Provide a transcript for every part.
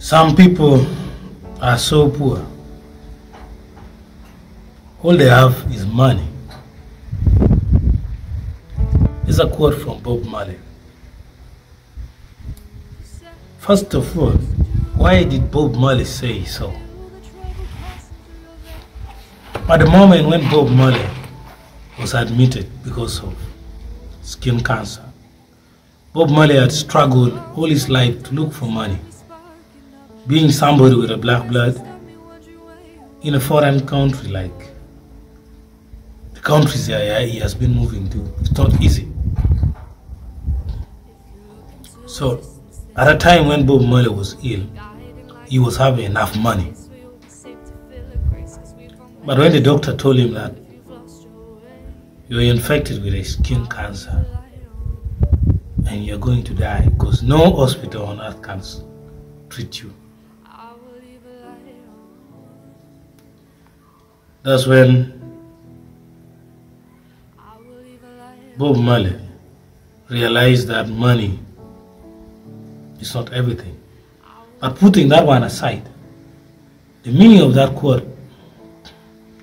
Some people are so poor. All they have is money. This is a quote from Bob Marley. First of all, why did Bob Marley say so? At the moment when Bob Marley was admitted because of skin cancer, Bob Marley had struggled all his life to look for money. Being somebody with a black blood in a foreign country like the countries he has been moving to, it's not easy. So at a time when Bob Marley was ill, he was having enough money. But when the doctor told him that you're infected with a skin cancer and you're going to die because no hospital on earth can treat you, that's when Bob Marley realized that money is not everything. But putting that one aside, the meaning of that quote,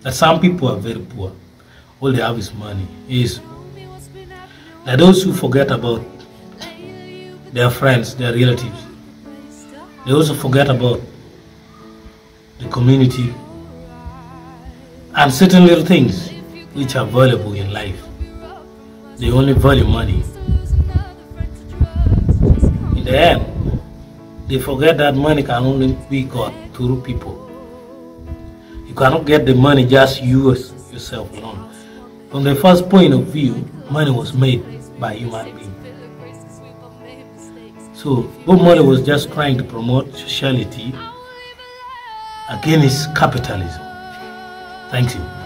that some people are very poor, all they have is money, is that those who forget about their friends, their relatives, they also forget about the community and certain little things which are valuable in life. They only value money. In the end, they forget that money can only be got through people. You cannot get the money just yourself alone. From the first point of view, money was made by human beings. So Bob Marley was just trying to promote sociality against capitalism. Thank you.